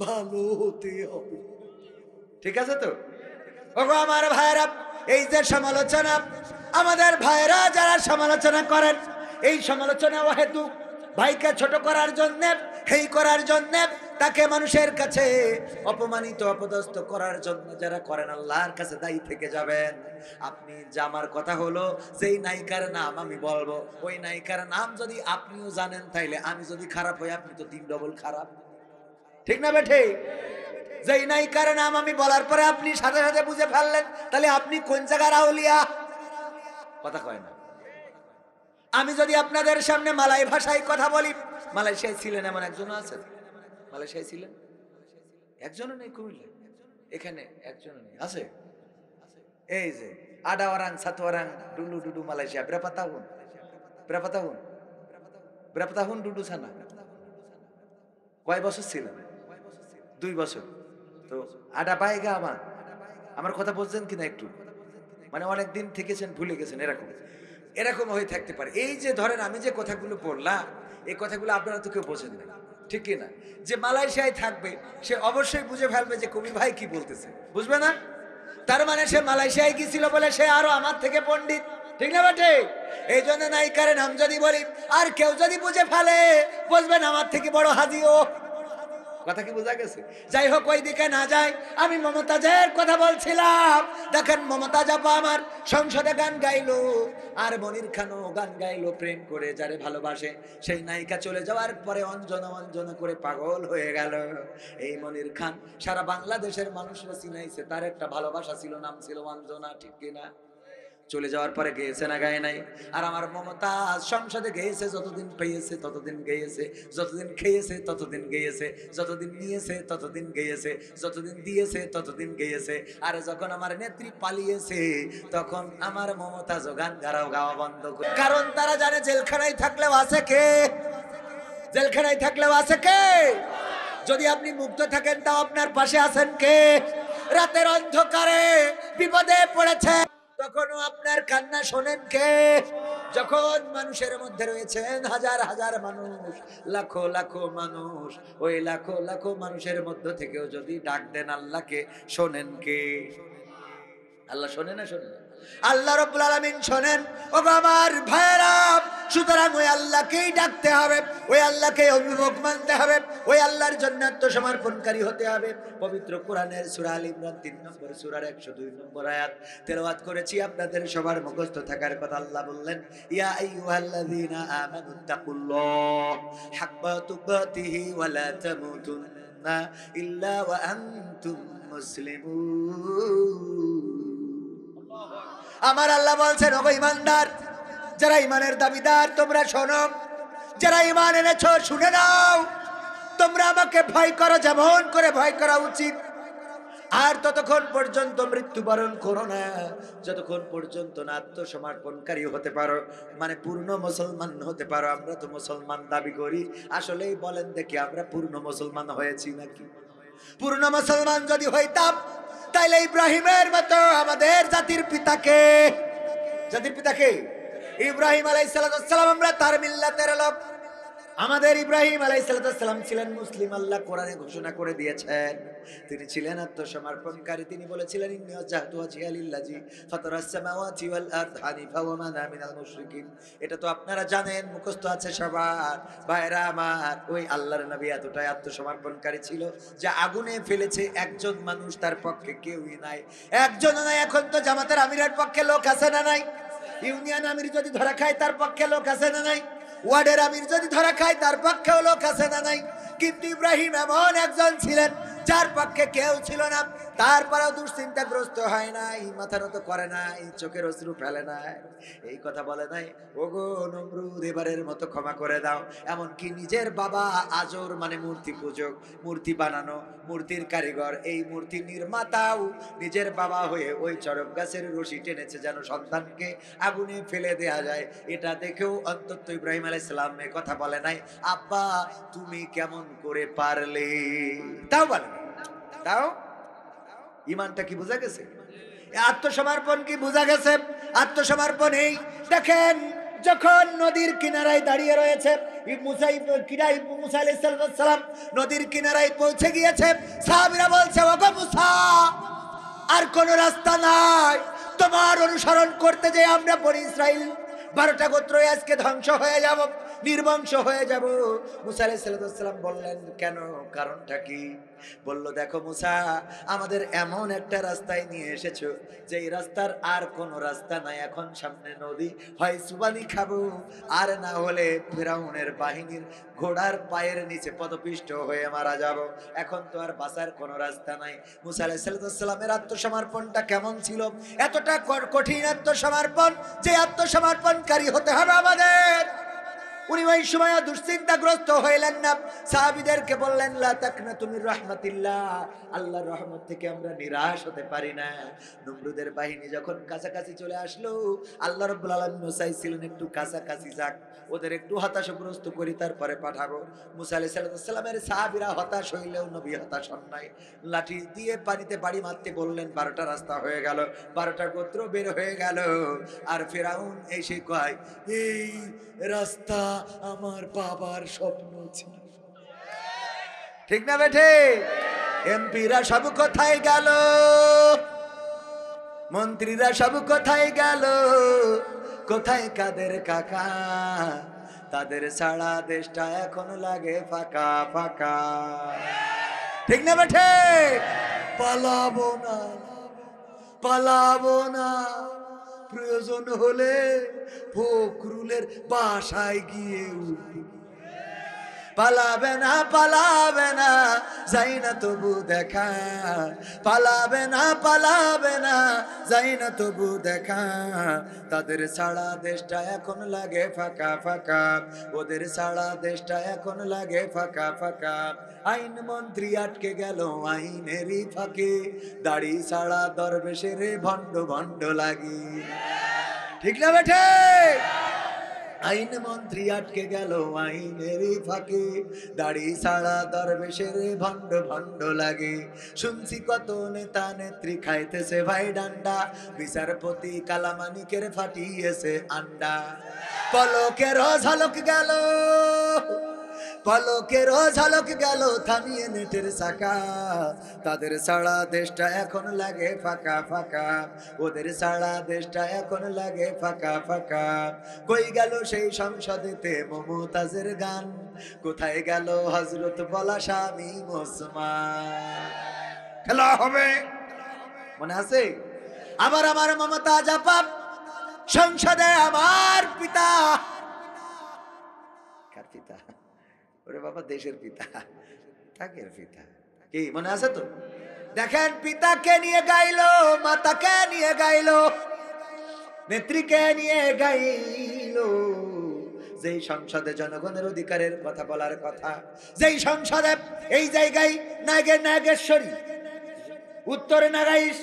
ভালো হতে হবে। ঠিক আছে তো? ওগো আমার ভাইরা, এই যে সমালোচনা, আমাদের ভাইরা যারা সমালোচনা করেন, এই সমালোচনা হেতু ভাইকে ছোট করার জন্য, হেই করার জন্য, তাকে মানুষের কাছে অপমানিত অপদস্থ করার জন্য যারা করেন, আল্লাহর কাছে দায়ী থেকে যাবেন। আপনি যে আমার কথা হলো, যেই নায়িকার নাম আমি বলবো, ওই নায়িকার নাম যদি আপনিও জানেন, তাইলে আমি যদি খারাপ হই, আপনি তো 3 ডবল খারাপ। ঠিক না বেঠে? যেই নায়িকার নাম আমি বলার পরে আপনি সাথে সাথে বুঝে ফেললেন, তাহলে আপনি কোন জায়গার আউলিয়া? কথা কয় না। আমি যদি আপনাদের সামনে মালয় ভাষায় কথা বলি, মালয়েশিয়ায় ছিলেন এমন একজনও আছেন? মালয়েশিয়ায় ছিলেন? একজনও নেই কুমিল্লা? এখানে একজনও নেই? আছে? এই যে আডাওয়ারাং সাতওয়ারাং ডুলু ডুডু মালয়েশিয়া ব্রাপাতাহুন, ব্রাপাতাহুন, ব্রাপাতাহুন ডুডু সানা। কয় বছর ছিলেন? 2 বছর। তো আডা পাইগা আমার কথা বলছেন কিনা একটু? মানে অনেকদিন থেকেছেন, ভুলে গেছেন, এরকম এরকম হয়ে থাকতে পারে। এই যে ধরেন আমি যে কথাগুলো বললাম, এই কথাগুলো আপনারা তো কেউ বোঝেন না, ঠিক কিনা? যে মালয়েশিয়ায় থাকবে সে অবশ্যই বুঝে ফেলবে যে কবি ভাই কি বলতেছে, বুঝবে না? তার মানে সে মালয়েশিয়ায় গিয়েছিল বলে সে আরো আমার থেকে পণ্ডিত, ঠিক না বাটে? এই জন্য নায়িকার নাম যদি বলি আর কেউ যদি বুঝে ফেলে, বুঝবেন আমার থেকে বড় হাজিও। কথা কি বোঝা গেছে? যাই হোক, ওই দিকে না যাই, আমি মমতাজের কথা বলছিলাম। দেখেন মমতাজ আপা আমার সংসদে গান গাইলো, আর মনির খানও গান গাইলো, প্রেম করে যারে ভালোবাসে। সেই নায়িকা চলে যাওয়ার পরে অঞ্জনা অঞ্জনা করে পাগল হয়ে গেল। এই মনির খান সারা বাংলাদেশের মানুষরা চিনাইছে, তার একটা ভালোবাসা ছিল, নাম ছিল অঞ্জনা, ঠিক কিনা? চলে যাওয়ার পরে গেয়েছে না গায়ে নাই? আর আমার মমতাজ সংসদে গেয়েছে, যতদিন পেয়েছে ততদিন গেয়েছে, যতদিন খেয়েছে ততদিন গেয়েছে, যতদিন নিয়েছে ততদিন গেয়েছে, যতদিন দিয়েছে ততদিন গেয়েছে। আর যখন আমার নেত্রী পালিয়েছে, তখন আমার মমতাজ গান গাওয়া বন্ধ করে। কারণ তারা জানে জেলখানায় থাকলেও আছে কে? জেলখানায় থাকলেও আছে কে? যদি আপনি মুক্ত থাকেন, তাও আপনার পাশে আছেন কে? রাতের অন্ধকারে বিপদে পড়েছে, তখনও আপনার কান্না শোনেন কে? যখন মানুষের মধ্যে রয়েছেন হাজার হাজার মানুষ, লাখো লাখো মানুষ, ওই লাখো লাখো মানুষের মধ্য থেকেও যদি ডাক দেন আল্লাহকে, শোনেন কে? আল্লাহ শোনে না? শোনে না? আল্লাহ রাব্বুল আলামিন শোনেন। ও আমার ভাইরা, সুতরাং ওই আল্লাহকেই ডাকতে হবে, ওই আল্লাহকে অভিমুখ মানতে হবে, ওই আল্লাহর জন্য আত্মসমর্পণকারী হতে হবে। পবিত্র কোরআনের সূরা আল ইমরান 3 নম্বর সূরার 102 নম্বর আয়াত তেলাওয়াত করেছি, আপনাদের সবার মুখস্থ থাকার কথা। আল্লাহ বললেন, ইয়া আইয়ুহাল্লাযীনা আমানুত্তাকুল্লাহ হাক্কা তুকাতিহি ওয়া লা তামুতুন্না ইল্লা ওয়া আনতুম মুসলিমুন। আমার আল্লাহ বলছেন, ওগো ঈমানদার, যারা ঈমানের দাবিদার, তোমরা শোনো। যারা ঈমান এনেছো শুনে নাও। তোমরা আমাকে ভয় করো যেমন করে ভয় করা উচিত, আর ততক্ষণ পর্যন্ত মৃত্যুবরণ করো না, যতক্ষণ পর্যন্ত না আত্মসমর্পণকারী হতে পারো, মানে পূর্ণ মুসলমান হতে পারো। আমরা তো মুসলমান দাবি করি, আসলেই বলেন দেখি আমরা পূর্ণ মুসলমান হয়েছি নাকি? পূর্ণ মুসলমান যদি হইতাম, তাইলে ইব্রাহিমের মতো আমাদের জাতির পিতাকে, জাতির পিতাকে ইব্রাহিম আলাইহিস সালাম, আমরা তার মিল্লাতের লোক। আমাদের ইব্রাহিম আলাইহিস সালাম ছিলেন মুসলিম। আল্লাহ কোরআনে ঘোষণা করে দিয়েছেন তিনি ছিলেন আত্মসমর্পণকারী। তিনি বলেছিলেন, ইন্নী ওয়াজজাহতু ওয়াজহিয়া লিল্লাযী ফাতারাস সামাওয়াতি ওয়াল আরদ হানিফা ওয়া মা আনা মিনাল মুশরিকিন। এটা তো আপনারা জানেন, মুখস্থ আছে সবার। ভাইরা আমার, ওই আল্লাহর নবী এতটাই আত্মসমর্পণকারী ছিল যে আগুনে ফেলেছে একজন মানুষ, তার পক্ষে কেউই নাই, একজনও নাই। এখন তো জামাতের আমিরের পক্ষে লোক আছে না নাই? ইউনিয়ন আমির যদি ধরা খায়, তার পক্ষে লোক আছে না নাই? ওয়ার্ডের আমির যদি ধরা খায়, তার পক্ষেও লোক আছে না নাই? কিন্তু ইব্রাহিম এমন একজন ছিলেন যার পক্ষে কেউ ছিল না। তারপরেও দুশ্চিন্তাগ্রস্ত হয় নাই, মাথা নত করে নাই, চোখের অশ্রু ফেলে নাই, এই কথা বলে নাই, ওগো নমরুদ এবারের মতো ক্ষমা করে দাও। এমনকি নিজের বাবা আজর, মানে মূর্তি পূজক, মূর্তি বানানো, মূর্তির কারিগর, এই মূর্তি নির্মাতাও নিজের বাবা হয়ে ওই চরক গাছের রশি টেনেছে যেন সন্তানকে আগুনে ফেলে দেয়া যায়। এটা দেখেও অন্তত ইব্রাহিম আলাইহিস সালাম কথা বলে নাই, আব্বা তুমি কেমন করে পারলে? তাও বলে, তাও ইমানটা কি বোঝা গেছে? আত্মসমর্পণ কি বোঝা গেছে? আত্মসমর্পণ এই দেখেন, যখন নদীর কিনারায় দাঁড়িয়ে রয়েছে, মুসা আলাইহিস সালাম নদীর কিনারায় পৌঁছে গিয়েছে। সাহাবীরা বলছে, ওগো মুসা, আর কোন রাস্তা নাই, তোমার অনুসরণ করতে যে আমরা বনি ইসরাইল 12টা গোত্র আজকে ধ্বংস হয়ে যাব, নির্বংশ হয়ে যাব। মুসা আলাইহিস সালাম বললেন, কেন, কারণটা কি? বলল, দেখো মুসা, আমাদের এমন একটা রাস্তায় নিয়ে এসেছো যে এই রাস্তার আর কোনো রাস্তা নাই। এখন সামনে নদী, হয় সুবানি খাবো, আর না হলে ফিরাউনের বাহিনীর ঘোড়ার পায়ের নিচে পদপিষ্ট হয়ে মারা যাব। এখন তো আর বাঁচার কোনো রাস্তা নাই। মুসা আলাইহিস সালামের আত্মসমর্পণটা কেমন ছিল? এতটা কঠিন আত্মসমর্পণ, যে আত্মসমর্পণকারী হতে হবে আমাদের। উনি ওই সময় দুশ্চিন্তাগ্রস্ত হইলেন না। সাহাবীদেরকে বললেন, লা তাকনাতু মির রাহমাতিল্লাহ, আল্লাহর রহমত থেকে আমরা নিরাশ হতে পারি না। নমরুদের বাহিনী যখন কাছাকাছি চলে আসলো, আল্লাহ রাব্বুল আলামিন চাইছিলেন একটু কাছাকাছি যাক, ওদের একটু হতাশাগ্রস্ত করি, তারপরে পাঠাবো। মুসা আলাইহিস সালামের সাহাবীরা হতাশ হইলেও নবী হতাশ হন নাই। লাঠি দিয়ে পানিতে বাড়ি মারতে বললেন, 12টা রাস্তা হয়ে গেল, 12টা গোত্র বের হয়ে গেল। আর ফিরাউন এসে কয়, এই রাস্তা আমার বাবার স্বপ্ন ছিল। ঠিক না বেঠে? এমপিরা সব কোথায় গেল, মন্ত্রীরা সব কোথায় গেল, কোথায় কাদের কাকা? তাদের ছাড়া দেশটা এখন লাগে ফাঁকা ফাঁকা। ঠিক না বেঠে? পালাবো না, পালাবো না, প্রয়োজন হলে ফখরুলের বাসায় গিয়ে উঠি। পালাবে না, পালাবে না, যাই না তবু দেখা, পালাবে না, পালাবে না, যাই না তবু দেখা। তাদের ছাড়া দেশটা এখন লাগে ফাঁকা ফাঁকা, ওদের ছাড়া দেশটা এখন লাগে ফাঁকা ফাঁকা। আইন মন্ত্রী আটকে গেল আইনেরই ফাঁকে, দাড়ি ছাড়া দরবেশের ভণ্ড ভণ্ড লাগি। ঠিক না বেঠে? আইন মন্ত্রী আটকে গেল আইনেরই ফাঁকে, দাড়ি ছাড়া দরবেশের ভণ্ড ভণ্ড লাগে। শুনছি কত নেতা নেত্রী খাইতেছে ভাই ডান্ডা, বিচারপতি কালামানিকের ফাটিয়েছে আন্ডা। পলকের ঝলক গেল, পলকের ঝলক গেল থামিয়ে নেটের চাকা। তাদের ছাড়া দেশটা এখন লাগে ফাঁকা ফাঁকা, ওদের ছাড়া দেশটা এখন লাগে ফাঁকা ফাঁকা। কই গেল সেই সংসদেতে মমতাজের গান, কোথায় গেল হযরত বলা স্বামী ওসমান? খেলা হবে, মনে আছে? আবার আমার মমতাজ আপা সংসদে, আমার পিতা, কার পিতা? ওরে বাবা, দেশের পিতা, তাকের পিতা। কি মনে আছে তো? দেখেন, পিতাকে নিয়ে গাইলো, মাতাকে নিয়ে গাইলো, নেত্রীকে নিয়ে গাইলো। যেই সংসদে জনগণের অধিকারের কথা বলার কথা, যেই সংসদে, এই জায়গায় নাগেশ্বরী, উত্তরে নাগাইশ,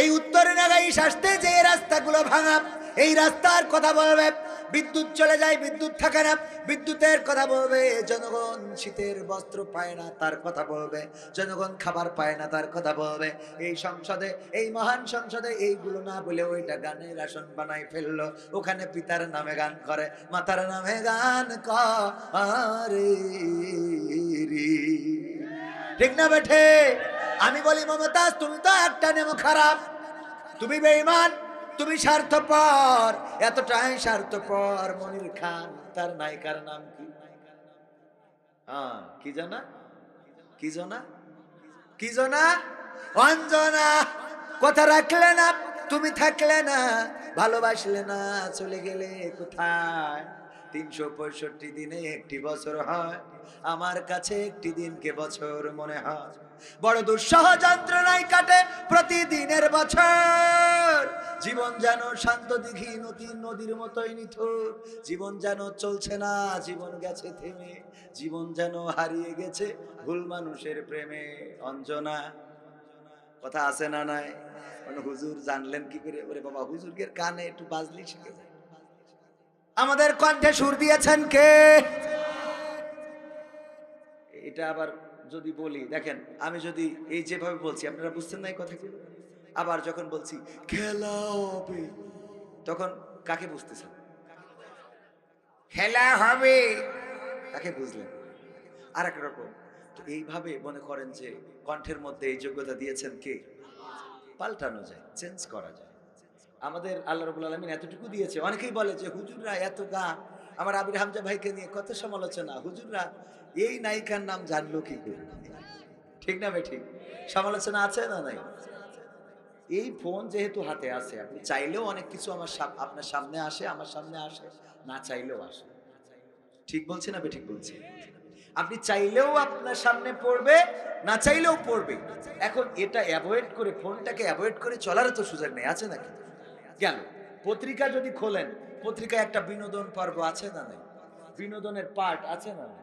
এই উত্তরে নাগাইশ আসতে যে রাস্তাগুলো ভাঙা, এই রাস্তার কথা বলবে। বিদ্যুৎ চলে যায়, বিদ্যুৎ থাকে না, বিদ্যুতের কথা বলবে। জনগণ শীতের বস্ত্র পায় না, তার কথা বলবে। জনগণ খাবার পায় না, তার কথা বলবে। এই সংসদে, এই মহান সংসদে এইগুলো না বলে ওইটা গানের আসন বানাই ফেললো। ওখানে পিতার নামে গান করে, মাতার নামে গান করে। ঠিক না বেঠে? আমি বলি, মমতাজ, তুমি তো একটা নেমো খারাপ, তুমি বেঈমান, তুমি স্বার্থপর, এতটাই স্বার্থপর। মনির খান, তার নায়িকার নাম কি? কি জানা, কি জানা, কি জানা? অঞ্জনা। কথা রাখলে না, তুমি থাকলে না, ভালোবাসলে না, চলে গেলে কোথায়? 365 দিনে একটি বছর হয়, আমার কাছে একটি দিনকে বছর মনে হয়। বড় দুঃসহ যন্ত্রণায় কাটে প্রতিদিনের বছর। জীবন যেন শান্ত দিঘি নদীর মতোই নিথুর। জীবন যেন চলছে না, জীবন গেছে থেমে। জীবন যেন হারিয়ে গেছে ভুল মানুষের প্রেমে। অঞ্জনা, কথা আছে না নাই? হুজুর জানলেন কি করে? ওরে বাবা, হুজুরের কানে একটু বাজলি শিখে যায়। আমাদের কণ্ঠে সুর দিয়েছেন কে? এটা আবার যদি বলি, দেখেন, আমি যদি এই যেভাবে বলছি, আপনারা বুঝছেন না এই কথাগুলো? আবার যখন বলছি খেলা হবে, তখন কাকে বুঝতেছেন? খেলা হবে, তাকে বুঝলেন। আর এক রকম, তো এইভাবে মনে করেন যে কণ্ঠের মধ্যে এই যোগ্যতা দিয়েছেন কে? পাল্টানো যায়, চেঞ্জ করা যায়। আমাদের আল্লাহ রাব্বুল আলামিন এতটুকু দিয়েছে। অনেকেই বলে যে হুজুররা এত গান, আমার আবির হামজা ভাইকে নিয়ে কত সমালোচনা, হুজুররা এই নায়িকার নাম জানলো কি করে? ঠিক না ভাই? ঠিক সমালোচনা আছে না নাই? এই ফোন যেহেতু হাতে আছে, আপনি চাইলেও অনেক কিছু আপনার সামনে আসে, আমার সামনে আসে, না চাইলেও আসে। ঠিক বলছি না বেঠিক বলছি? আপনি চাইলেও আপনার সামনে পড়বে, না চাইলেও পড়বে। এখন এটা অ্যাভয়েড করে, ফোনটাকে অ্যাভয়েড করে চলারও তো সুযোগ নেই, আছে নাকি? কেন? পত্রিকা যদি খোলেন, পত্রিকায় একটা বিনোদন পর্ব আছে না নাই? বিনোদনের পার্ট আছে না নাই?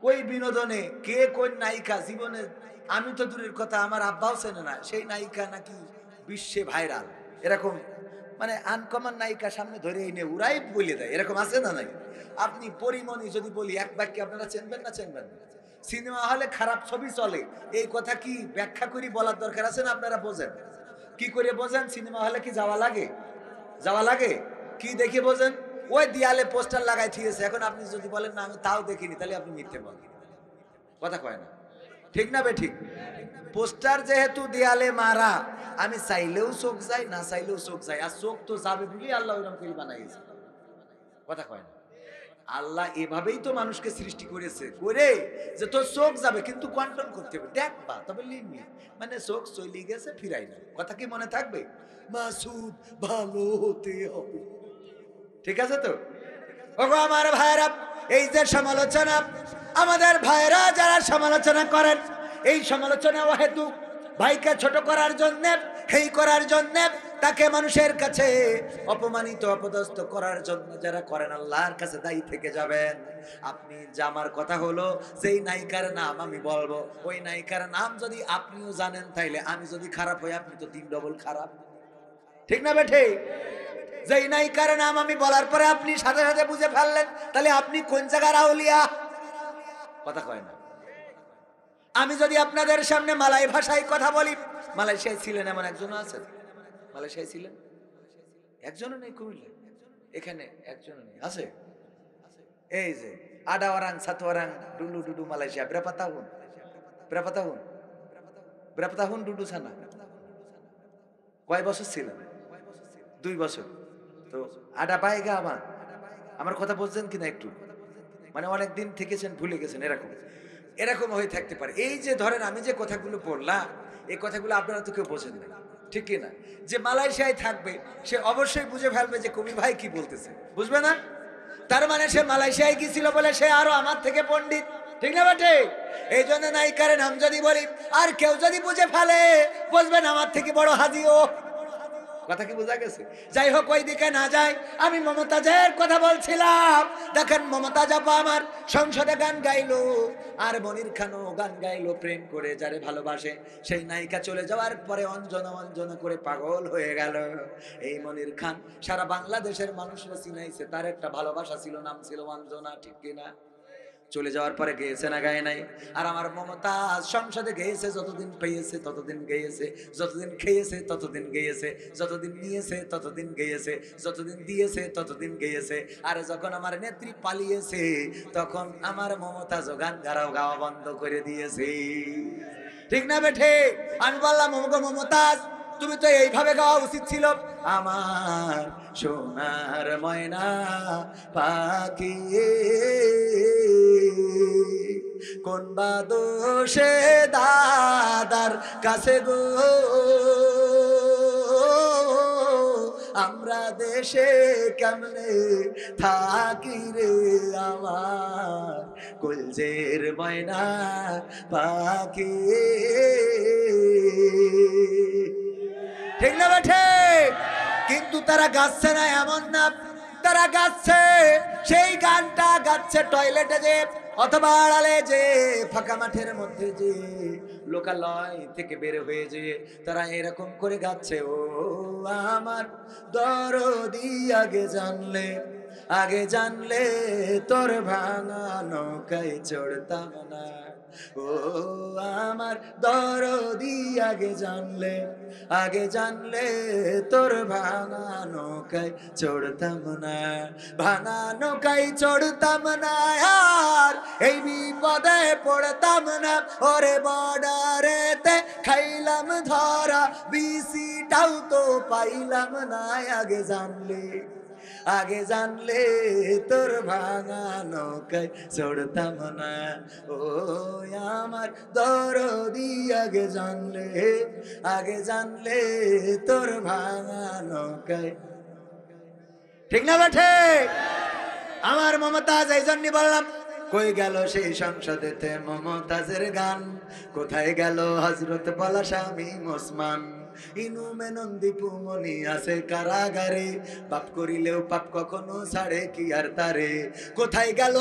ওই বিনোদনে কে কোন নায়িকা জীবনে, আমি তো দূরের কথা আমার আব্বাও চেনে না, সেই নায়িকা নাকি বিশ্বে ভাইরাল, এরকম মানে আনকমন নায়িকা সামনে ধরে এনে উড়াই বলে দেয়, এরকম আছে না নাই? আপনি পরিমণি যদি বলি এক বাক্যে আপনারা চেনবেন না চেনবেন না? সিনেমা হলে খারাপ ছবি চলে, এই কথা কি ব্যাখ্যা করি বলার দরকার আছে না? আপনারা বোঝেন কি করে? বোঝেন সিনেমা হলে কি যাওয়া লাগে? যাওয়া লাগে? কি দেখে বোঝেন? ওই দেয়ালে পোস্টার লাগাই থিয়েছে, এখন আপনি যদি বলেন না আমি তাও দেখিনি, তাহলে আপনি মিথ্যে বলেন, কথা কয় না। ঠিক না বে ঠিক? পোস্টার যেহেতু দেয়ালে মারা, আমি চাইলেও চোখ যাই, না চাইলেও চোখ যাই, আর চোখ তো যাবে বলেই আল্লাহ ওরকম করে বানাইছে, কথা কয় না। আল্লাহ এভাবেই তো মানুষকে সৃষ্টি করেছে, করে যে তোর চোখ যাবে কিন্তু কন্ট্রোল করতে হবে, দেখবা তবে লিমিট, মানে চোখ চলে গেছে ফিরাই না, কথা কি মনে থাকবে? মাসুদ ভালো হতে হবে, ঠিক আছে তো? ওগো আমার ভাইরা, এই যে সমালোচনা, আমাদের ভাইরা যারা সমালোচনা করেন, এই সমালোচনা হেতু ভাইকে ছোট করার জন্য, হেই করার জন্য, তাকে মানুষের কাছে অপমানিত অপদস্থ করার জন্য যারা করেন, আল্লাহর কাছে দায়ী থেকে যাবেন। আপনি যে আমার কথা হলো, যেই নায়িকার নাম আমি বলবো, ওই নায়িকার নাম যদি আপনিও জানেন, তাইলে আমি যদি খারাপ হই, আপনি তো 3 ডবল খারাপ, ঠিক না বেঠে? যেই নায়িকার নাম আমি বলার পরে আপনি সাথে সাথে বুঝে ফেললেন, তাহলে আপনি কোন জায়গার আউলিয়া, কথা কয় না। আমি যদি আপনাদের সামনে মালয় ভাষায় কথা বলি, মালয়েশিয়ায় ছিলেন এমন একজনও আছেন? মালয়েশিয়ায় ছিলেন একজনও নেই? কুমিল্লা এখানে একজনও নেই, আছে? এই যে আডা ওরাং সাতওয়ারাং ডুলু ডুডু মালয়েশিয়া ব্রাপাতাহুন, ব্রাপাতাহুন, ব্রাপাতাহুন ডুডু সানা। কয় বছর ছিলেন? 2 বছর। তো আডা পাইগা আমার কথা বলছেন কিনা একটু? মানে অনেক দিন থেকেছেন, ভুলে গেছেন, এরকম এরকম হয়ে থাকতে পারে। এই যে ধরেন আমি যে কথাগুলো বললাম, এই কথাগুলো আপনারা তো কেউ বোঝেন না, ঠিক কিনা? যে মালয়েশিয়ায় থাকবে সে অবশ্যই বুঝে ফেলবে যে কবি ভাই কি বলতেছে, বুঝবে না? তার মানে সে মালয়েশিয়ায় গিয়েছিল বলে সে আরো আমার থেকে পণ্ডিত, ঠিক না বাটে? এই জন্য নায়িকার নাম যদি বলি আর কেউ যদি বুঝে ফেলে, বুঝবেন আমার থেকে বড় হাজিও, কথা কি বোঝা গেছে? যাই হোক, ওই দিকে না যাই, আমি মমতাজের কথা বলছিলাম। দেখেন মমতাজ আপা আমার সংসদে গান গাইলো, আর মনির খানও গান গাইলো, প্রেম করে যারে ভালোবাসে। সেই নায়িকা চলে যাওয়ার পরে অঞ্জনা অঞ্জনা করে পাগল হয়ে গেল। এই মনির খান সারা বাংলাদেশের মানুষরা চিনাইছে, তার একটা ভালোবাসা ছিল, নাম ছিল অঞ্জনা, ঠিক কিনা? চলে যাওয়ার পরে গেয়েছে না গায়ে নাই? আর আমার মমতাজ সংসদে গেয়েছে, যতদিন পেয়েছে ততদিন গেয়েছে, যতদিন খেয়েছে ততদিন গেয়েছে, যতদিন নিয়েছে ততদিন গেয়েছে, যতদিন দিয়েছে ততদিন গেয়েছে। আর যখন আমার নেত্রী পালিয়েছে, তখন আমার মমতাজ গান গাওয়া বন্ধ করে দিয়েছে, ঠিক না বেঠে? আমি বললাম মমতাজ, তুমি তো এইভাবে গাওয়া উচিত ছিল, আমার সোনার ময়না পাখি কোন বা দোষে দাদার কাছে গো, আমরা দেশে কেমনে থাকি রে আমার কলজের ময়না পাখি, ঠিক না বেঠে? কিন্তু তারা গাচ্ছে না এমন না, তারা গাচ্ছে, সেই গানটা গাচ্ছে টয়লেটে যে, অথবা আড়ালে যে, ফাঁকা মাঠের মধ্যে যে, লোকালয় থেকে বের হয়ে যে, তারা এরকম করে গাচ্ছে, ও আমার দরদি আগে জানলে তোর ভাঙা নৌকায় চড়তাম না, ও আমার দরদি আগে জানলে তোর ভাঙা নৌকায় চড়তাম না, ভাঙা নৌকায় চড়তাম না, আর এই বিপদে পড়তাম না। ওরে বর্ডারেতে খাইলাম ধরা, বিসিটাও তো পাইলাম না। আগে জানলে তোর ভাঙা নৌকায় চড়তাম না, ও আমার দরদি আগে জানলে তোর ভাঙা নৌকায়। ঠিক না বেঠে? আমার মমতাজ, এই জন্যই বললাম, কই গেল সেই সংসদেতে মমতাজের গান, কোথায় গেল হযরত পলাশ শামীম ওসমান, ইনু মেনন দীপু মনি আছে কারাগারে, পাপ করিলেও পাপ কখনো ছাড়ে কি আর তারে। কোথায় গেল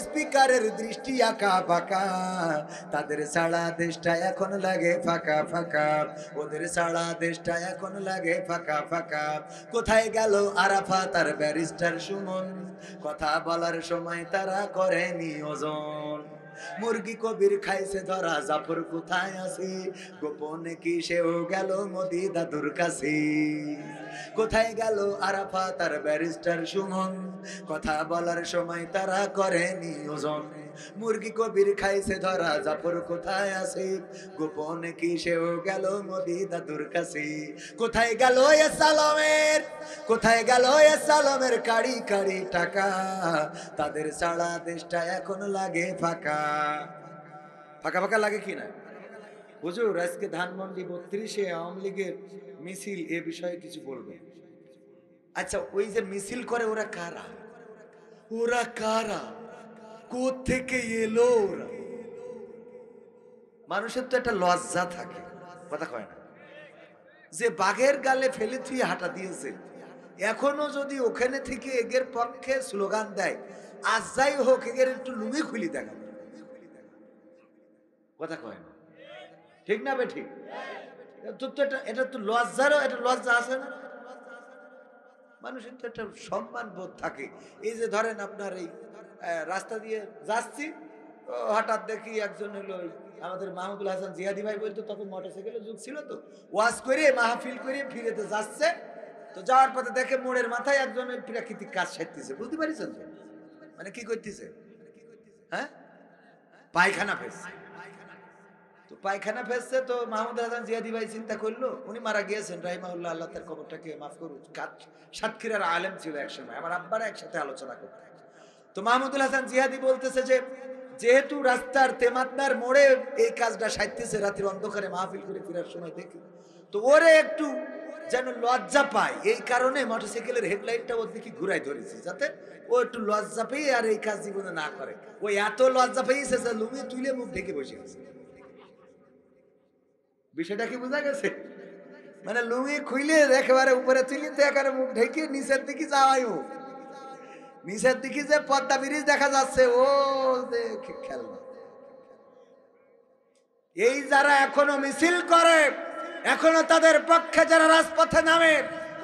স্পিকারের দৃষ্টি আঁকা বাঁকা, তাদের ছাড়া দেশটা এখন লাগে ফাঁকা ফাঁকা, ওদের ছাড়া দেশটা এখন লাগে ফাঁকা ফাঁকা। কোথায় গেল আরাফাত আর ব্যারিস্টার সুমন, কথা বলার সময় তারা করেনি ওজন। মুরগি কবির খাইছে ধরা, জাফর কোথায় আছে, গোপনে কি সেও গেল মোদি দাদুর কাছে। কোথায় গেল আরাফাত আর ব্যারিস্টার সুমন, কথা বলার সময় তারা করেনি ওজন। মুরগি কবির খাইছে ধরা, জাফর কোথায় আছে, গোপনে কি সেও গেল মোদি দাদুর কাছে। কোথায় গেল সালমের কাড়ি কাড়ি টাকা, তাদের ছাড়া দেশটা এখন লাগে ফাঁকা ফাঁকা লাগে কিনা? হুজুর আজকে ধানমন্ডি 32-এ আওয়ামী লীগের মিছিল, এ বিষয়ে কিছু বলবে? আচ্ছা, ওই যে মিছিল করে ওরা কারা, কোত্থেকে এলো ওরা? মানুষের তো একটা লজ্জা থাকে, কথা কয় না, যে বাঘের গালে ফেলে থুয়ে হাঁটা দিয়েছে, এখনো যদি ওখানে থেকে এগের পক্ষে স্লোগান দেয়, আজ যাই হোক এগের একটু লুঙ্গি খুলি দেখা, কথা কয় না, ঠিক না বে ঠিক? এটা তো লজ্জারও একটা লজ্জা আছে না? মানুষের তো একটা সম্মান বোধ থাকে। এই যে ধরেন আপনার এই রাস্তা দিয়ে যাচ্ছি, হঠাৎ দেখি একজন হলো আমাদের মাহমুদুল হাসান জিহাদি ভাই বলতো, তখন মোটরসাইকেলের যুগ ছিল, তো ওয়াজ করে মাহফিল করে ফিরেতে যাচ্ছে, তো যাওয়ার পথে দেখে মোড়ের মাথায় একজন ওই প্রাকৃতিক কাজ সারতেছে, বুঝতে পারিছেন তো? মানে কি করতেছে? হ্যাঁ, পায়খানা ফেলছে। তো পায়খানা ফেলছে, তো মাহমুদুল হাসান জিহাদি ভাই চিন্তা করলো, উনি মারা গিয়েছেন রাহিমাহুল্লাহ, আল্লাহ তার কবরটাকে মাফ করুন, সাতক্ষীরার আলেম ছিল একসময়, আমার আব্বারা একসাথে আলোচনা করতেন। তো মাহমুদুল হাসান জিহাদি বলতেছে যে, যেহেতু রাস্তার তেমাতনার মোড়ে এই কাজটা সাইতেছে, রাতের অন্ধকারে মাহফিল করে ফেরার সময় দেখি, তো ওরে একটু যেন লজ্জা পায়, এই কারণে মোটরসাইকেলের হেডলাইটটা ওর দিকে ঘুরাই ধরেছে, যাতে ও একটু লজ্জা পেয়ে আর এই কাজ জীবনে না করে। ওই এত লজ্জা পেয়েছে যে লুঙ্গি তুলে মুখ ঢেকে বসে গেছে। বিষয়টা কি বোঝা গেছে? মানে লুঙ্গি খুইলে একেবারে উপরে তুলি, তো একেবারে মুখ ঢেকে নিচের দিকে যাওয়াই, ও নিচের দিকে যে পদ্মা ব্রিজ দেখা যাচ্ছে, ও দেখে খেলনা। এই যারা এখনো মিছিল করে, এখনো তাদের পক্ষে যারা রাজপথে নামে,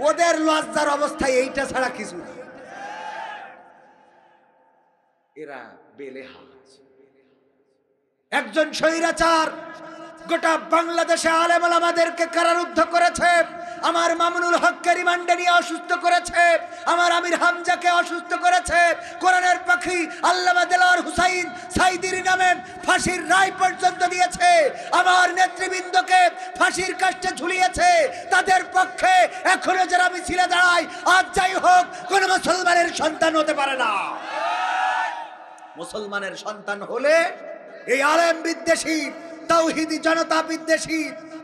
ওদের লজ্জার অবস্থায় এইটা ছাড়া কিছু না। এরা বেলেহাজ। একজন স্বৈরাচার গোটা বাংলাদেশে আলেম ওলামাদেরকে কারারুদ্ধ করেছে, আমার মামুনুল হককে রিমান্ডে নিয়ে অসুস্থ করেছে, আমার আমির হামজাকে অসুস্থ করেছে, কোরআনের পাখি আল্লামা দেলোয়ার হুসাইন সাইদির নামে ফাঁসির রায় পর্যন্ত দিয়েছে, আমার নেতৃবৃন্দকে ফাঁসির কাষ্টে ঝুলিয়েছে। তাদের পক্ষে এখনো যারা মিছিলে দাঁড়ায়, আজ যাই হোক কোন মুসলমানের সন্তান হতে পারে না। মুসলমানের সন্তান হলে এই আলেম বিদ্বেষী, তাওহীদি জনতা বিদ্বেষী,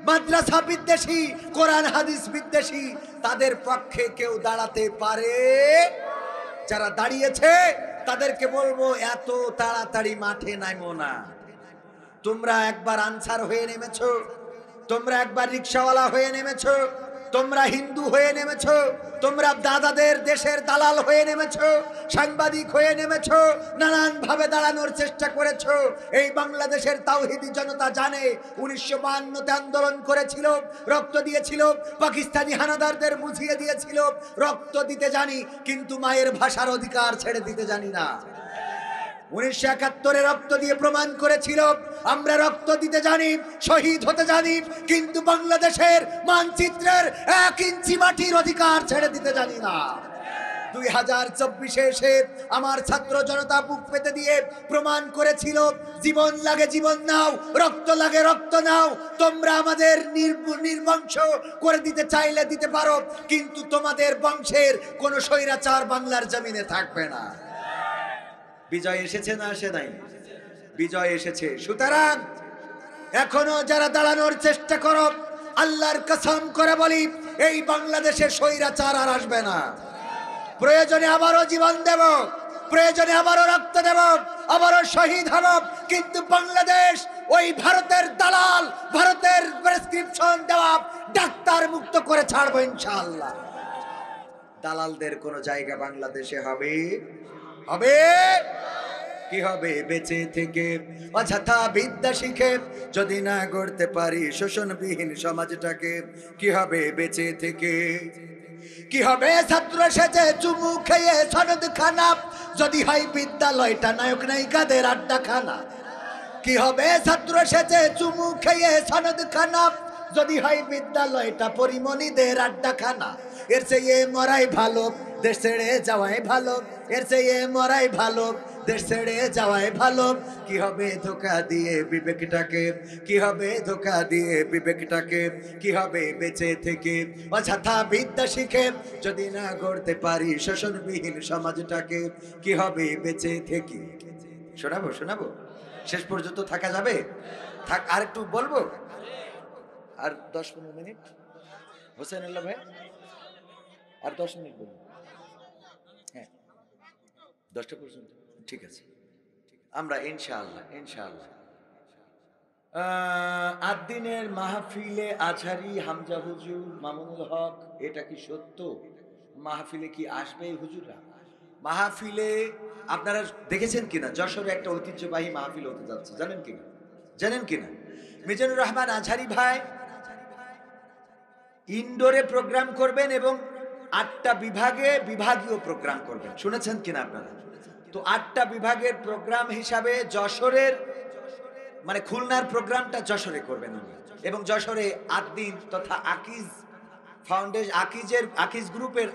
মাদ্রাসা বিদ্বেষী, কোরআন হাদিস বিদ্বেষী, তাদের পক্ষে কেউ দাঁড়াতে পারে? যারা দাঁড়িয়েছে তাদেরকে বলবো, এত তাড়াতাড়ি মাঠে নামো না। তোমরা একবার আনসার হয়ে নেমেছো, তোমরা একবার রিকশাওয়ালা হয়ে নেমেছো, তোমরা হিন্দু হয়ে নেমেছো, তোমরা দাদাদের দেশের দালাল হয়ে নেমেছো, সাংবাদিক হয়ে নেমেছো, নানান ভাবে দাঁড়ানোর চেষ্টা করেছো। এই বাংলাদেশের তাওহীদি জনতা জানে 1952-তে আন্দোলন করেছিল, রক্ত দিয়েছিল, পাকিস্তানি হানাদারদের বুঝিয়ে দিয়েছিল। রক্ত দিতে জানি, কিন্তু মায়ের ভাষার অধিকার ছেড়ে দিতে জানি না। 1971-এ রক্ত দিয়ে প্রমাণ করেছিল আমরা রক্ত দিতে জানি, শহীদ হতে জানি, কিন্তু বাংলাদেশের মানচিত্রের 1 ইঞ্চি মাটির অধিকার ছেড়ে দিতে জানি না। 2024-এ এসে আমার ছাত্র জনতা বুক পেতে দিয়ে প্রমাণ করেছিল জীবন লাগে জীবন নাও, রক্ত লাগে রক্ত নাও। তোমরা আমাদের নির্বংশ করে দিতে চাইলে দিতে পারো, কিন্তু তোমাদের বংশের কোনো স্বৈরাচার বাংলার জমিনে থাকবে না। বিজয় এসেছে না আসে নাই? বিজয় এসেছে। সুতরাং এখনো যারা দাঁড়ানোর চেষ্টা করো, আল্লাহর কসম করে বলি এই বাংলাদেশে স্বৈরাচার আর আসবে না। প্রয়োজনে আবারও জীবন দেব, প্রয়োজনে আবারও রক্ত দেব, আবারও শহীদ হব, কিন্তু বাংলাদেশ ওই ভারতের দালাল, ভারতের প্রেসক্রিপশন দেওয়া ডাক্তার মুক্ত করে ছাড়বো ইনশাআল্লাহ। দালালদের কোনো জায়গা বাংলাদেশে হবে হবে কি হবে? বেঁচে থেকে অযথা বিদ্যা শিখে যদি না গড়তে পারি শোষণবিহীন সমাজটাকে, কি হবে বেঁচে থেকে? কি হবে ছাত্র সেজে চুমু খেয়ে সনদ খানা যদি হয় বিদ্যালয়টা নায়ক নায়িকাদের আড্ডাখানা? কি হবে ছাত্র সেজে চুমু খেয়ে সনদ খানা যদি হয় বিদ্যালয়টা পরিমণিদের আড্ডাখানা? এর চেয়ে মরাই ভালো, দেশ ছেড়ে যাওয়াই ভালো, এর চেয়ে মরাই ভালো, দেশ ছেড়ে যাওয়াই ভালো। কি হবে ধোকা দিয়ে বিবেকটাকে, কি হবে ধোকা দিয়ে বিবেকটাকে? কি হবে বেঁচে থেকে অযথা বিদ্যা শিখে যদি না গড়তে পারি শোষণবিহীন সমাজটাকে? কি হবে বেঁচে থেকে? শোনাবো শোনাবো, শেষ পর্যন্ত থাকা যাবে? থাক, আর একটু বলবো, আর 10-15 মিনিট। হোসেনুল্লাহ ভাই আর 10 মিনিট বলুন। হ্যাঁ, 10টা পর্যন্ত ঠিক আছে। আমরা ইনশাআল্লাহ ইনশাআল্লাহ 8 দিনের মাহফিলে আজহারি হামজা হুজুর মামুনুল হক, এটা কি সত্য? মাহফিলে কি আসবে হুজুররা? মাহফিলে আপনারা দেখেছেন কিনা যশোরে একটা ঐতিহ্যবাহী মাহফিল হতে যাচ্ছে, জানেন কিনা? জানেন কিনা? মিজানুর রহমান আজহারি ভাই ইনডোরে প্রোগ্রাম করবেন এবং 8টা বিভাগে বিভাগীয় প্রোগ্রাম করবেন, শুনেছেন কিনা আপনারা? তো 8টা বিভাগের প্রোগ্রাম হিসাবে যশোরের মানে খুলনার প্রোগ্রামটা যশোরে করবেন উনি, এবং যশোরে 8 দিন তথা আকিজ ফাউন্ডেশন, আকিজ গ্রুপের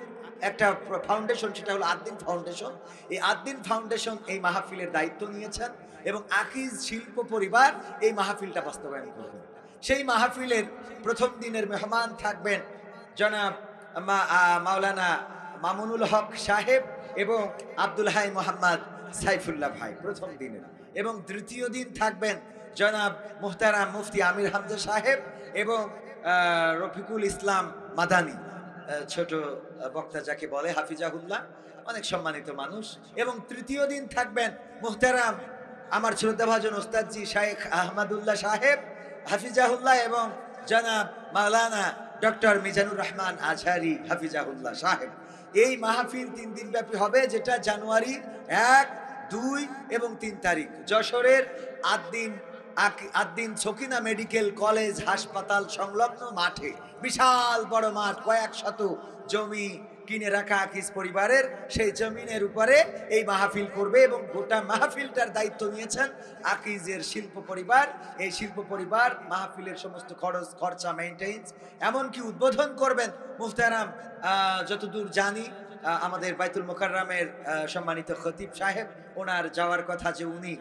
একটা ফাউন্ডেশন, সেটা হলো 8 দিন ফাউন্ডেশন। এই 8 দিন ফাউন্ডেশন এই মাহফিলের দায়িত্ব নিয়েছেন এবং আকিজ শিল্প পরিবার এই মাহফিলটা বাস্তবায়ন করবেন। সেই মাহফিলের প্রথম দিনের মেহমান থাকবেন জনাব মাওলানা মামুনুল হক সাহেব এবং আব্দুল হাই মোহাম্মদ সাইফুল্লাহ ভাই প্রথম দিনের, এবং দ্বিতীয় দিন থাকবেন জনাব মুহতারাম মুফতি আমির হামজা সাহেব এবং রফিকুল ইসলাম মাদানী, ছোট বক্তা যাকে বলে, হাফিজাহুল্লাহ, অনেক সম্মানিত মানুষ। এবং তৃতীয় দিন থাকবেন মুহতারাম আমার শ্রদ্ধাভাজন ওস্তাদজি শাইখ আহমদুল্লাহ সাহেব হাফিজাহুল্লাহ এবং জনাব মাওলানা ডক্টর মিজানুর রহমান আজহারি হাফিজাহুল্লাহ সাহেব। এই মাহফিল 3 দিন ব্যাপী হবে, যেটা জানুয়ারি 1, 2 এবং 3 তারিখ যশোরের 8 দিন সকিনা মেডিকেল কলেজ হাসপাতাল সংলগ্ন মাঠে, বিশাল বড় মাঠ, কয়েক শত জমি কিনে রাখা আকিজ পরিবারের, সেই জমিনের উপরে এই মাহফিল করবে এবং গোটা মাহফিলটার দায়িত্ব নিয়েছেন আকিজের শিল্প পরিবার। এই শিল্প পরিবার মাহফিলের সমস্ত খরচা মেইনটেইনস, এমনকি উদ্বোধন করবেন মুহতারাম যতদূর জানি আমাদের বাইতুল মোকাররমের সম্মানিত খতিব সাহেব, ওনার যাওয়ার কথা যে উনি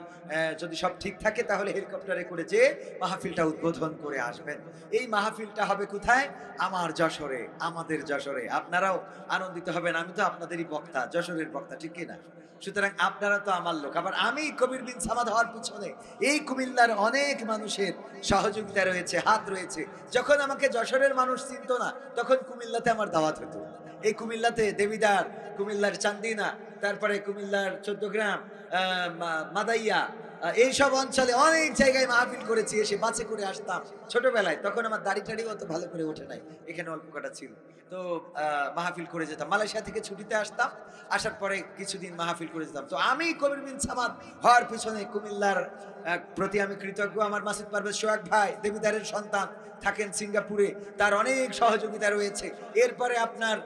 যদি সব ঠিক থাকে তাহলে হেলিকপ্টারে করে যে মাহফিলটা উদ্বোধন করে আসবেন। এই মাহফিলটা হবে কোথায়? আমার যশোরে, আমাদের যশোরে। আপনারাও আনন্দিত হবেন, আমি তো আপনাদেরই বক্তা, যশোরের বক্তা, ঠিক কিনা? সুতরাং আপনারা তো আমার লোক। আবার আমি কবির বিন সামাদ হওয়ার পিছনে এই কুমিল্লার অনেক মানুষের সহযোগিতা রয়েছে, হাত রয়েছে। যখন আমাকে যশোরের মানুষ চিনত না, তখন কুমিল্লাতে আমার দাওয়াত হতো। এই কুমিল্লাতে দেবিদার, কুমিল্লার চান্দিনা, তারপরে কুমিল্লার 14 গ্রাম, মাদাইয়া, এইসব অঞ্চলে অনেক জায়গায় মাহফিল করেছি, এসে বাসে করে আসতাম ছোটবেলায়। তখন আমার দাড়ি টাড়িও অত ভালো করে ওঠে নাই, এখানে অল্প কটা ছিল। তো মাহফিল করে যেতাম, মালয়েশিয়া থেকে ছুটিতে আসতাম, আসার পরে কিছুদিন মাহফিল করে যেতাম। তো আমি কবির বিন সামাদ হওয়ার পিছনে কুমিল্লার প্রতি আমি কৃতজ্ঞ। আমার মাসুদ পারভেজ সোহাগ ভাই দেবিদারের সন্তান, থাকেন সিঙ্গাপুরে, তার অনেক সহযোগিতা রয়েছে। এরপরে আপনার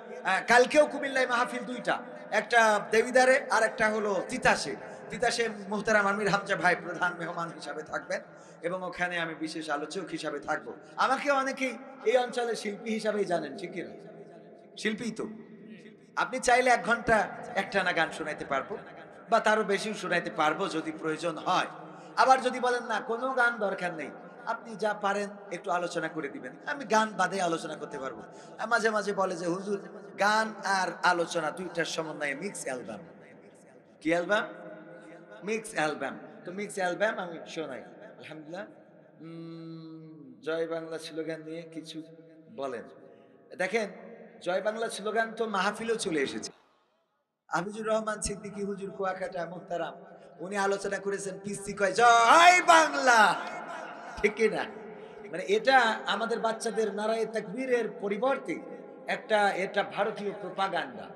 কালকেও কুমিল্লায় মাহফিল 2টা, একটা দেবিদারে আর একটা হলো তিতাসে। তিতাসে মুহতারাম আমির হামজা ভাই প্রধান মেহমান হিসাবে থাকবেন এবং ওখানে আমি বিশেষ আলোচক হিসাবে থাকব। আমাকে অনেকেই এই অঞ্চলের শিল্পী হিসাবেই জানেন, ঠিক কিনা? শিল্পী তো আপনি চাইলে 1 ঘন্টা একটানা গান শোনাইতে পারবো বা তারও বেশিও শোনাইতে পারবো যদি প্রয়োজন হয়। আবার যদি বলেন না কোনো গান দরকার নেই, আপনি যা পারেন একটু আলোচনা করে দিবেন, আমি গান বাদে আলোচনা করতে পারবো। মাঝে মাঝে বলে যে হুজুর গান আর আলোচনা দুইটার সমন্বয়ে মিক্স অ্যালবাম। কি অ্যালবাম? Mix album. তো মিক্স অ্যালবাম আমি শোনাই। আলহামদুলিল্লাহ। জয় বাংলা স্লোগান নিয়ে কিছু বলেন। দেখেন, জয় বাংলা স্লোগান তো মাহফিলেও চলে এসেছে। হাফিজুর রহমান সিদ্দিকী হুজুর কুয়াকাটা মুহতারাম, উনি আলোচনা করেছেন পিসি কয় জয় বাংলা, ঠিক না? মানে এটা আমাদের বাচ্চাদের নারায়ে তাকবীরের পরিবর্তে এটা ভারতীয় প্রোপাগান্ডা।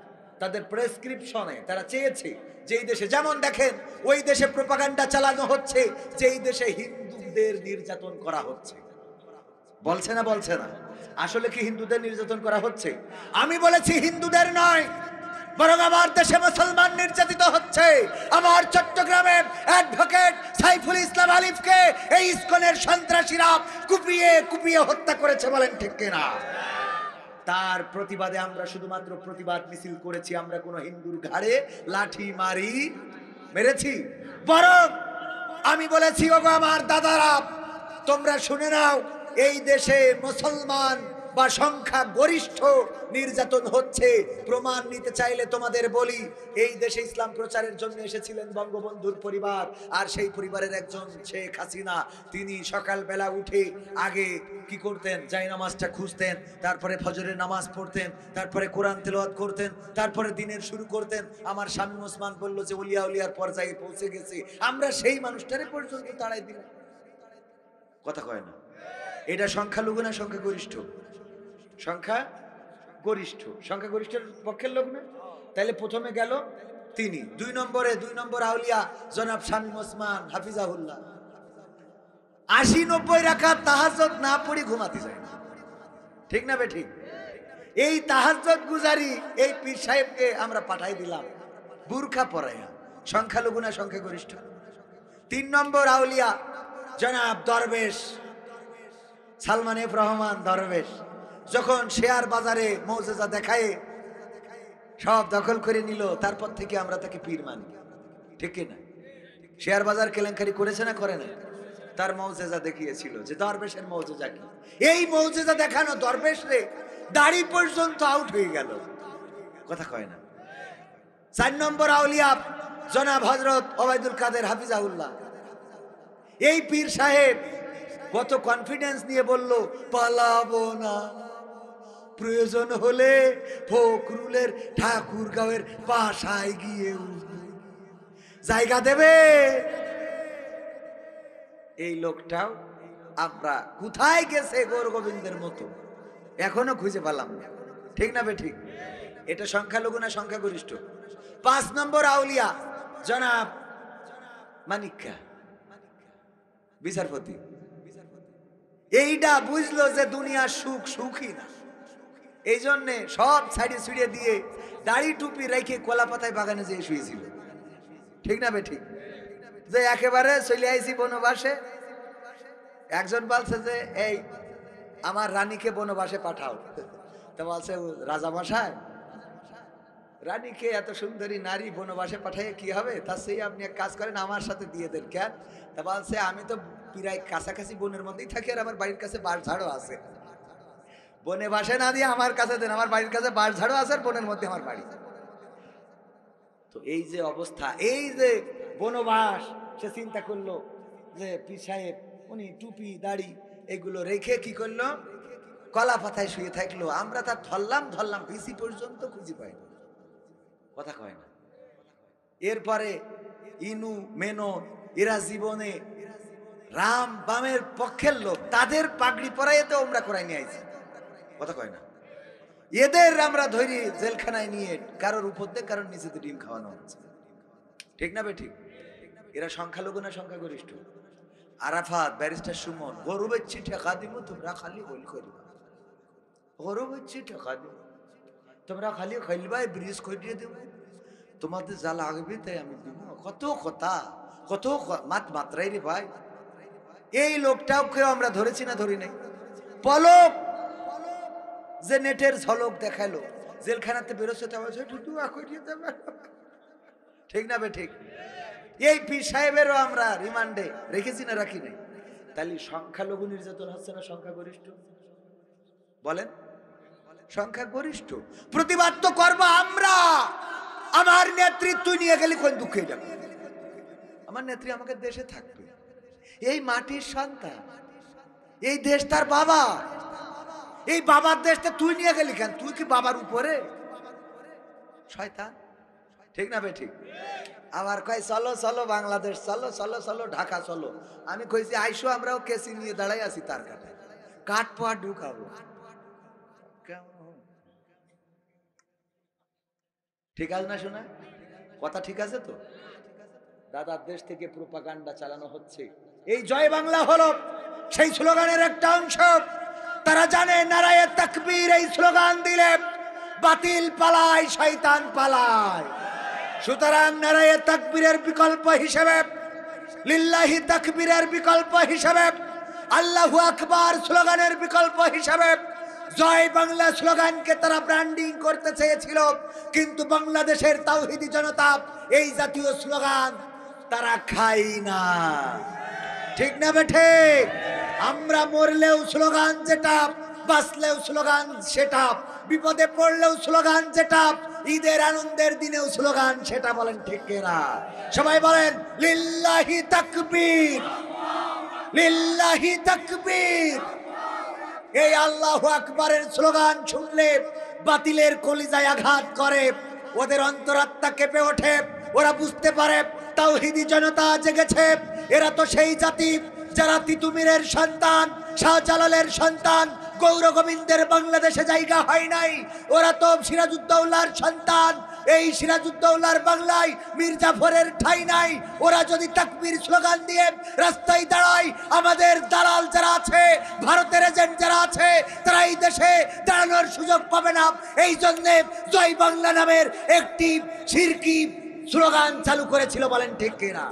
তাদের প্রেসক্রিপশনে তারা চেয়েছে যেই দেশে, যেমন দেখেন ওই দেশে প্রোপাগান্ডা চালানো হচ্ছে যেই দেশে হিন্দুদের নির্যাতন করা হচ্ছে। বলছে না? বলছে না? আসলে কি হিন্দুদের নির্যাতন করা হচ্ছে? আমি বলেছি হিন্দুদের নয়, বরং আমার দেশে মুসলমান নির্যাতিত হচ্ছে। আমার চট্টগ্রামে অ্যাডভোকেট সাইফুল ইসলাম আলিফকে এই ইসকনের সন্ত্রাসীরা কুপিয়ে কুপিয়ে হত্যা করেছে, বলেন ঠিক কিনা? তার প্রতিবাদে আমরা শুধুমাত্র প্রতিবাদ মিছিল করেছি, আমরা কোনো হিন্দুর ঘাড়ে লাঠি মেরেছি। বরং আমি বলেছি, ওগো আমার দাদারা, তোমরা শুনে নাও, এই দেশে মুসলমান বা সংখ্যা গরিষ্ঠ নির্যাতন হচ্ছে। প্রমাণ নিতে চাইলে তোমাদের বলি, এই দেশে ইসলাম প্রচারের জন্য এসেছিলেন বঙ্গবন্ধুর পরিবার, আর সেই পরিবারের একজন শেখ হাসিনা। তিনি সকালবেলা উঠে আগে কি করতেন? জায়নামাজটা খুঁজতেন, তারপরে ফজরের নামাজ পড়তেন, তারপরে কোরআন তেলাওয়াত করতেন, তারপরে দিনের শুরু করতেন। আমার শামীম ওসমান বলল যে ওলিয়া উলিয়ার পর্যায়ে পৌঁছে গেছে, আমরা সেই মানুষটারে পর্যন্ত তাড়াই দিলাম। কথা কয় না? এটা সংখ্যালঘু না সংখ্যাগরিষ্ঠ? সংখ্যাগরিষ্ঠের পক্ষের লোক না? তাইলে প্রথমে গেল তিনি, 2 নম্বর আউলিয়া জনাব শামীম ওসমান হাফিজাহুল্লাহ। 80-90 রাকাত তাহাজ্জুদ না পড়ি ঘুমাতে যায় না, ঠিক না বে ঠিক? এই তাহাজ্জুদ গুজারি এই পীর সাহেবকে আমরা পাঠাই দিলাম বুরখা পরাইয়া। সংখ্যালঘু না সংখ্যাগরিষ্ঠ? 3 নম্বর আউলিয়া জনাব দরবেশ সালমান এফ রহমান দরবেশ, যখন শেয়ার বাজারে মৌজেজা দেখায় সব দখল করে নিল, তারপর থেকে আমরা তাকে পীর মানি, ঠিক কিনা? শেয়ার বাজার কেলেঙ্কারি করেছে না করে না? তার মৌজেজা দেখিয়েছিল যে দরবেশের মৌজেজা কি। এই মৌজেজা দেখানো দরবেশ রে দাড়ি পর্যন্ত আউট হয়ে গেল। কথা কয় না? 4 নম্বর আউলিয়া জনাব হযরত ওবায়দুল কাদের হাফিজাহুল্লাহ। এই পীর সাহেব কত কনফিডেন্স নিয়ে বলল, পালাবো না, প্রয়োজন হলে ফখরুলের ঠাকুরগাঁওয়ের বাসায় গিয়ে জায়গা দেবে। এই লোকটাও আমরা কোথায় গেছে গৌর গোবিন্দের মতো এখনো খুঁজে পেলাম না, ঠিক না বে ঠিক? এটা সংখ্যালঘু না সংখ্যাগরিষ্ঠ? 5 নম্বর আউলিয়া জনাব মানিক্কা বিচারপতি। এইটা বুঝলো যে দুনিয়ার সুখ সুখই না, এই জন্যে সব ছাড়িয়ে ছুড়িয়ে দিয়ে দাড়ি টুপি রেখে কলা পাতায় বাগানে যেয়ে শুয়েছিল, ঠিক না বে ঠিক? যে একেবারে চলে আইছি বনবাসে। একজন বলছে যে এই আমার রানীকে বনবাসে পাঠাও, তা বলছে রাজা মশাই, রানীকে এত সুন্দরী নারী বনবাসে পাঠাইয়ে কি হবে? তার সেই আপনি এক কাজ করেন, আমার সাথে দিয়ে দেন। কেন? তা বলছে আমি তো প্রায় কাছাকাছি বনের মধ্যেই থাকি, আর আমার বাড়ির কাছে বাঁশঝাড়ও আছে, বনে বাসে না দিয়ে আমার কাছে দেন, আমার বাড়ির কাছে বাঁশঝাড়ও আছে, আর বনের মধ্যে আমার বাড়ি। তো এই যে অবস্থা, এই যে বনবাস, সে চিন্তা করলো যে পীর সাহেব উনি টুপি দাড়ি এগুলো রেখে কি করলো, কলা পাতায় শুয়ে থাকলো। আমরা তার ধরলাম পিসি পর্যন্ত খুঁজে পাই। কথা কয় না? এরপরে ইনু মেনো এরা জীবনে রাম বামের পক্ষের লোক, তাদের পাগড়ি পরাইতে আমরা করাই নিয়ে আইছি। কথা কয় না? এদের আমরা ধরি জেলখানায় নিয়ে কারোর উপর দিয়ে কারোর নিচেতে ডিম খাওয়ানো হচ্ছে, ঠিক না বে ঠিক? এরা সংখ্যালঘু না সংখ্যাগরিষ্ঠ? আরাফাত ব্যারিস্টার সুমন, গরু বেচছি ঠেকা দিব, তোমরা খালি হোল করিবা। গরু বেচছি ঠেকা দিব, তোমরা খালি খেলবাই, ব্রিজ করিয়ে দেব, তোমাদের যা লাগবে তাই আমি দিব, কত কথা, কত মাত্রাই রে ভাই। এই লোকটাও কেউ আমরা ধরেছি না ধরি নাই? পলক যে নেটের ঝলক দেখালো, জেলখানাতে বেরোচ্ছে, ঠিক না বে ঠিক? এই পীর সাহেবেরও আমরা রিমান্ডে রেখেছি না রাখি নাই? তাহলে সংখ্যালঘু নির্যাতন হচ্ছে না সংখ্যাগরিষ্ঠ? বলেন, সংখ্যাগরিষ্ঠ। প্রতিবাদ তো করবো আমরা। আমার নেতৃত্ব নিয়ে গেলে কোন দুঃখে যাবে? আমার নেত্রী আমাকে দেশে থাকবে, এই মাটির সন্তান, এই দেশ তার বাবা, এই বাবার দেশটা তুই নিয়ে গেলি কেন? তুই কি বাবার উপরে শয়তান? ঠিক না বে ঠিক? আবার কয় চলো চলো বাংলাদেশ চলো, চলো চলো ঢাকা চলো। আমি কইছি আইসো, আমরাও কেসি নিয়ে দাঁড়াই আছি তার কাছে, কাঠ পোয়া ঢুকাবো। ঠিক আছে না? শোনা কথা ঠিক আছে তো? দাদার দেশ থেকে প্রোপাগান্ডা চালানো হচ্ছে। এই জয় বাংলা হলো সেই স্লোগানের একটা অংশ। তারা জানে নারায়ে তাকবীর এই স্লোগান দিলে বাতিল পালায়, শয়তান পালায়। সুতরাং নারায়ে তাকবীরের বিকল্প হিসেবে, লিল্লাহি তাকবীরের বিকল্প হিসেবে, আল্লাহু আকবার স্লোগানের বিকল্প হিসেবে জয় বাংলা স্লোগানকে তারা ব্র্যান্ডিং করতে চেয়েছিল। কিন্তু বাংলাদেশের তাওহীদি জনতা এই জাতীয় স্লোগান তারা খায় না। ঠিক না বেঠে? আমরা মরলেও স্লোগান যেটা, বাঁচলেও স্লোগান সেটা, বিপদে পড়লেও স্লোগান যেটা, ঈদের আনন্দের দিনেও স্লোগান সেটা। বলেন ঠিক কিনা? সবাই বলেন লিল্লাহি তাকবীর, লিল্লাহি তাকবীর। এই আল্লাহু আকবারের স্লোগান শুনলে বাতিলের কলিজায় আঘাত করে, ওদের অন্তরাত্মা কেঁপে ওঠে। ওরা বুঝতে পারে তাওহীদি জনতা জেগেছে। এরা তো সেই জাতি যারা তিতুমিরের সন্তান, শাহজালালের সন্তান, গৌর গোবিন্দের বাংলাদেশে জায়গা হয় নাই। ওরা তো সিরাজউদ্দৌলার সন্তান, এই সিরাজউদ্দৌলার বাংলায় মীর জাফরের ঠাঁই নাই। ওরা যদি তাকবীর স্লোগান দিয়ে রাস্তায় দাঁড়ায়, আমাদের দালাল যারা আছে, ভারতের এজেন্ট যারা আছে, তারা এই দেশে দাঁড়ানোর সুযোগ পাবে না। এই জন্য জয় বাংলা নামের একটি শিরকি স্লোগান চালু করেছিল। বলেন ঠিক কিনা?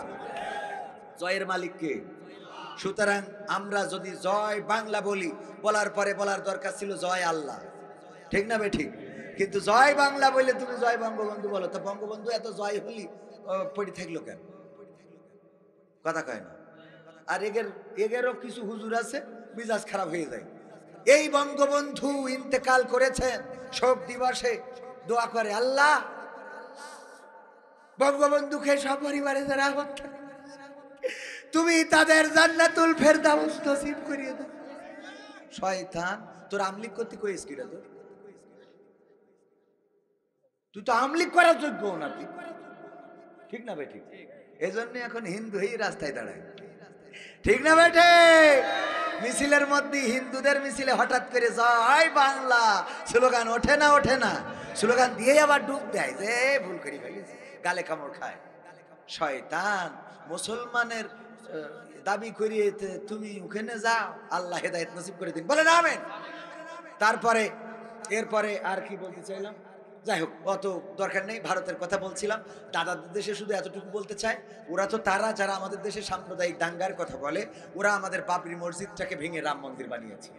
জয়ের মালিক কে? সুতরাং আমরা যদি জয় বাংলা বলি, বলার পরে বলার দরকার ছিল জয় আল্লাহ। ঠিক না বে ঠিক? কিন্তু জয় বাংলা বললে তুমি জয় বঙ্গবন্ধু বলো, তো বঙ্গবন্ধু এত জয় হলি পড়ে থাকলো কেন? কথা কয় না। আর এগেরও কিছু হুজুর আছে মিজাজ খারাপ হয়ে যায়। এই বঙ্গবন্ধু ইন্তেকাল করেছেন, শোক দিবসে দোয়া করে, আল্লাহ বঙ্গবন্ধুকে সপরিবারে যারা হত্যা, তুমি তাদের জান্নাতুল ফেরদাউস নসিব করিয়ে দাও। শয়তান, তোর আমলিক করতে কইস কিরা? তুই তো আমলিক করার যোগ্য না তুই। ঠিক না বেঠি? এই জন্য এখন হিন্দু হয়ে রাস্তায় দাঁড়ায়। ঠিক না বেঠে? মিছিলের মধ্যে, হিন্দুদের মিছিলে হঠাৎ করে জয় বাংলা স্লোগান ওঠে না, ওঠে না। স্লোগান দিয়ে আবার ডুব দেয় যে ভুল করি ফেলেছি, গালে কামড় খায়। শয়তান, মুসলমানের দাবি করিয়ে তুমি ওখানে যাও, আল্লাহ হেদায়েত নসিব করে দিন। বলেন আমিন। তারপরে এরপরে আর কি বলতে চাইলাম, যাই হোক অত দরকার নেই। ভারতের কথা বলছিলাম। দাদাদের দেশে শুধু এতটুকু বলতে চাই, ওরা তো তারা যারা আমাদের দেশে সাম্প্রদায়িক দাঙ্গার কথা বলে, ওরা আমাদের বাবরি মসজিদটাকে ভেঙে রাম মন্দির বানিয়েছে।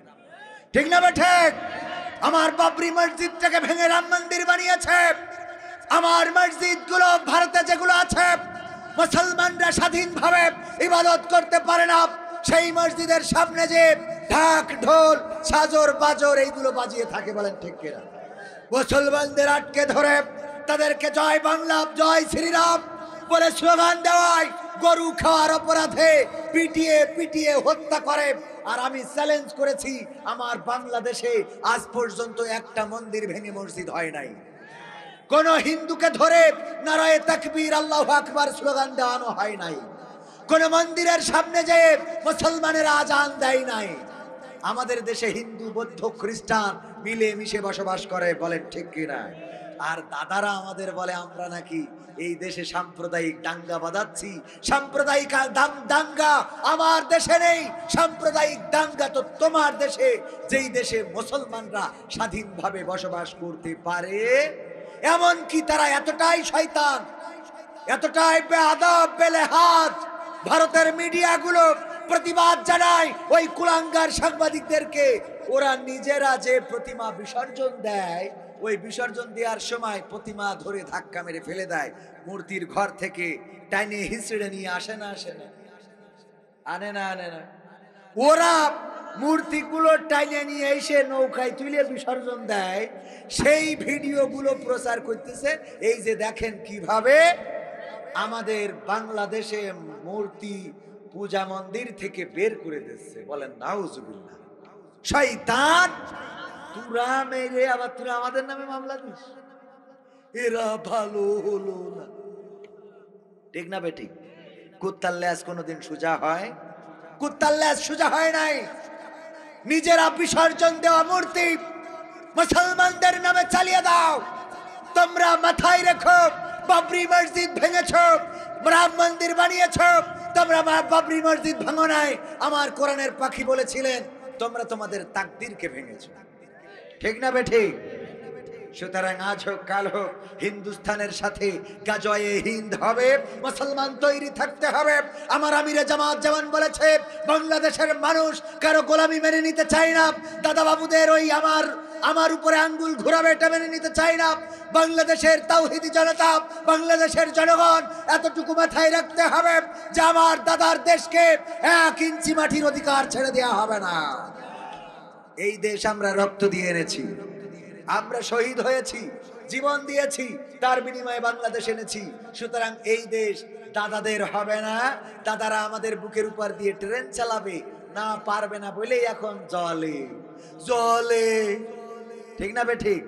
ঠিক না ঠিক? আমার বাবরি মসজিদটাকে ভেঙে রাম মন্দির বানিয়েছে। আমার মসজিদগুলো ভারতে যেগুলো আছে, মুসলমানরা স্বাধীনভাবে ইবাদত করতে পারে না, সেই মসজিদের সামনে যে ঢাক ঢোল সাজর বাজর এইগুলো বাজিয়ে থাকে। বলেন ঠিক কিনা? মুসলমানদের আটকে ধরে তাদেরকে জয় বাংলা, জয় শ্রীরাম বলে স্লোগান দেওয়ায় গরু খাওয়ার অপরাধে পিটিয়ে পিটিয়ে হত্যা করে। আর আমি চ্যালেঞ্জ করেছি, আমার বাংলাদেশে আজ পর্যন্ত একটা মন্দির ভেঙে মসজিদ হয় নাই। কোন হিন্দুকে ধরে নারায়ে তাকবীর আল্লাহু আকবার স্লোগান দেওয়ানো হয় নাই। কোন মন্দিরের সামনে যে মুসলমানেরা আজান দেয় নাই। আমাদের দেশে হিন্দু, বৌদ্ধ, খ্রিস্টান মিলে মিশে বসবাস করে। বলেন ঠিক কিনা? আর দাদারা আমাদের বলে আমরা নাকি এই দেশে সাম্প্রদায়িক দাঙ্গা বাঁধাচ্ছি। সাম্প্রদায়িক দাঙ্গা আমার দেশে নেই। সাম্প্রদায়িক দাঙ্গা তো তোমার দেশে, যেই দেশে মুসলমানরা স্বাধীনভাবে বসবাস করতে পারে। এমন কি তারা এতটাই শয়তান, এতটাই বেআদব বেলেহাজ ভারতের মিডিয়াগুলো প্রতিবাদ জানায় ওই কুলাঙ্গার সাংবাদিকদেরকে। ওরা নিজেরা যে প্রতিমা বিসর্জন দেয়, ওই বিসর্জন দেওয়ার সময় প্রতিমা ধরে ধাক্কা মেরে ফেলে দেয়, মূর্তির ঘর থেকে টাইনে হিঁচড়ে নিয়ে আসে না আনে না। ওরা মূর্তিগুলো টাইনে নিয়ে এসে নৌকায় তুলে বিসর্জন দেয়, সেই ভিডিওগুলো প্রচার করতেছে। এই যে দেখেন কিভাবে আমাদের বাংলাদেশে মূর্তি পূজা মন্দির থেকে বের করে দিচ্ছে। বলেন নাউজুবিল্লাহ। শয়তান, তোরা মেরে আবার তোরা আমাদের নামে মামলা দিস, এরা ভালো হলো না। ঠিক না বেঠিক? কুত্তার ল্যাজ কোনোদিন সোজা হয়? কুত্তার ল্যাজ সোজা হয় নাই। নিজেরা বিসর্জন দেওয়া মূর্তি মুসলমানদের নামে চালিয়ে দাও। তোমরা মাথায় রেখো, বাবরি মসজিদ ভেঙেছ, রাম মন্দির বানিয়েছ, তোমরা বাবরি মসজিদ ভাঙো নাই। আমার কোরআনের পাখি বলেছিলেন তোমরা তোমাদের তাকদীরকে ভেঙেছ। ঠিক না বেঠিক? সুতরাং আজ হোক কাল হোক হিন্দুস্তানের সাথে গাজয়ে হিন্দ হবে, মুসলমান তৈরি থাকতে হবে। আমার আমিরে জামাত যেমন বলেছে, বাংলাদেশের মানুষ কারো গোলামি মেনে নিতে চায় না। দাদা বাবুদের ওই আমার উপরে আঙ্গুল ঘুরাবে এটা মেনে নিতে চায় না। বাংলাদেশের তাওহীদি জনতা, বাংলাদেশের জনগণ এতটুকু মাথায় রাখতে হবে যে আমার দাদার দেশকে 1 ইঞ্চি মাটির অধিকার ছেড়ে দেওয়া হবে না। এই দেশ আমরা রক্ত দিয়ে এনেছি, আমরা শহীদ হয়েছি, জীবন দিয়েছি, তার বিনিময়ে বাংলাদেশ এনেছি। সুতরাং এই দেশ দাদাদের হবে না। দাদারা আমাদের বুকের উপর দিয়ে ট্রেন চালাবে না, পারবে না বলেই এখন জলে। ঠিক না বেঠিক?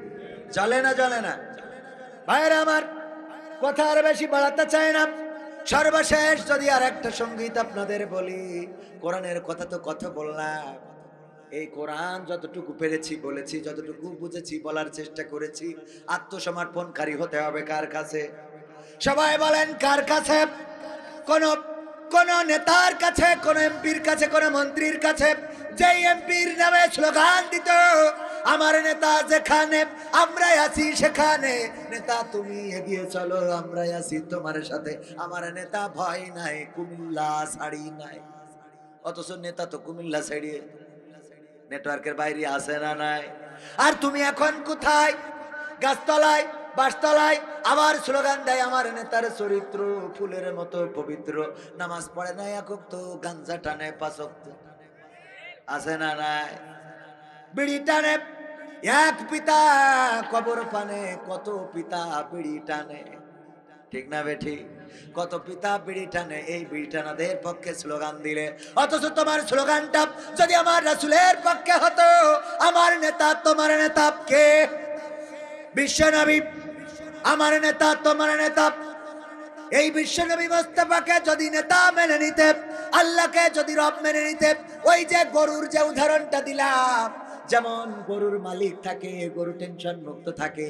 জলে না ভাইরা আমার, কথা আর বেশি বাড়াতে চাই না। সর্বশেষ যদি আর একটা সঙ্গীত আপনাদের বলি, কোরআনের কথা তো কথা বললাম। এই কোরআন যতটুকু পেরেছি বলেছি, যতটুকু বুঝেছি বলার চেষ্টা করেছি। আত্মসমর্পণকারী হতে হবে কার কাছে? সবাই বলেন কার কাছে? কোন নেতার কাছে, কোন এমপির কাছে, কোন মন্ত্রীর কাছে। যে এমপির নামে স্লোগান দিত আমার নেতা যেখানে আমরাই আছি সেখানে, নেতা তুমি এগিয়ে চলো আমরাই আছি তোমার সাথে, আমার নেতা ভয় নাই কুমিল্লা ছাড়ি নাই। অথচ নেতা তো কুমিল্লা ছাড়িয়ে নেটওয়ার্কের বাইরে আসে না নাই। আর তুমি এখন কোথায়? গাছতলায়, বাসতলায় আবার স্লোগান দেয় আমার নেতার চরিত্র ফুলের মতো পবিত্র, নামাজ পড়ে না একক তো, গাঞ্জা টানে 5 ওয়াক্ত, আছে না নাই? বিড়ি টানে, এক পিতা কবর পানে, কত পিতা বিড়ি টানে। ঠিক না বেঠি? কত পিতা বিড়ি টানে, এই বিড়ি টানাদের পক্ষে স্লোগান দিলে। অথচ তোমার স্লোগানটা যদি আমার রাসূলের পক্ষে হতো, আমার নেতা তোমার নেতা কে? বিশ্বনবী আমার নেতা তোমার নেতা। এই বিশ্বনবী মুস্তাফাকে যদি নেতা মেনে নিতে, আল্লাহকে যদি রব মেনে নিতে, ওই যে গরুর যে উদাহরণটা দিলাম, যেমন গরুর মালিক থাকে, গরু টেনশন মুক্ত থাকে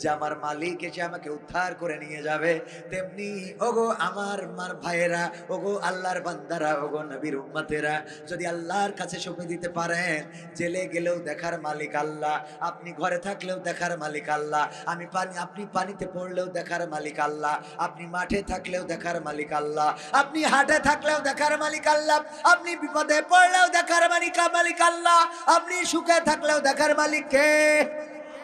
যে আমার মালিক এসে আমাকে উদ্ধার করে নিয়ে যাবে, তেমনি ওগো আমার ভাইয়েরা, ওগো আল্লাহর বান্দারা, ওগো নবীর উম্মতেরা, যদি আল্লাহর কাছে সঁপে দিতে পারেন, জেলে গেলেও দেখার মালিক আল্লাহ, আপনি ঘরে থাকলেও দেখার মালিক আল্লাহ, আপনি পানিতে পড়লেও দেখার মালিক আল্লাহ, আপনি মাঠে থাকলেও দেখার মালিক আল্লাহ, আপনি হাটে থাকলেও দেখার মালিক আল্লাহ, আপনি বিপদে পড়লেও দেখার মালিক আল্লাহ, আপনি সুখে থাকলেও দেখার মালিক কে?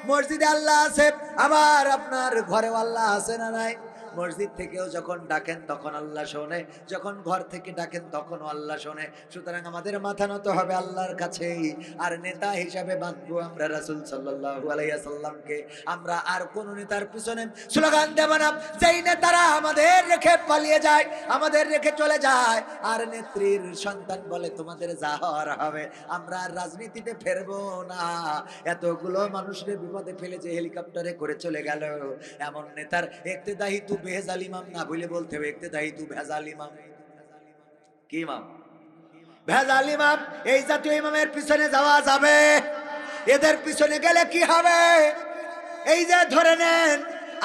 মসজিদে আল্লাহ আছে, আবার আপনার ঘরেও আল্লাহ আছে না নাই? মসজিদ থেকেও যখন ডাকেন তখন আল্লাহ শোনে, যখন ঘর থেকে ডাকেন তখনও আল্লাহ শোনে। সুতরাং আমাদের মাথা নত হবে আল্লাহর কাছেই। আর নেতা হিসাবে বাঁধবো আমরা রাসূল সাল্লাল্লাহু আলাইহি ওয়াসাল্লামকে। আমরা আর কোন নেতার পিছনে স্লোগান দেব না। যেই নেতারা আমাদের রেখে পালিয়ে যায়, আমাদের রেখে চলে যায়, আর নেত্রীর সন্তান বলে তোমাদের যা হওয়ার হবে, আমরা আর রাজনীতিতে ফেরবো না। এতগুলো মানুষের বিপদে ফেলে যে হেলিকপ্টারে করে চলে গেল, এমন নেতার ইক্তেদাই তু বেজাল ইমাম না বলে বলতে হবে ইক্তেদাই তু ভেজাল ইমাম। কি ইমাম? ভেজাল ইমাম। এই জাতীয় ইমামের পিছনে যাওয়া যাবে? এদের পিছনে গেলে কি হবে? এই যে ধরে নেন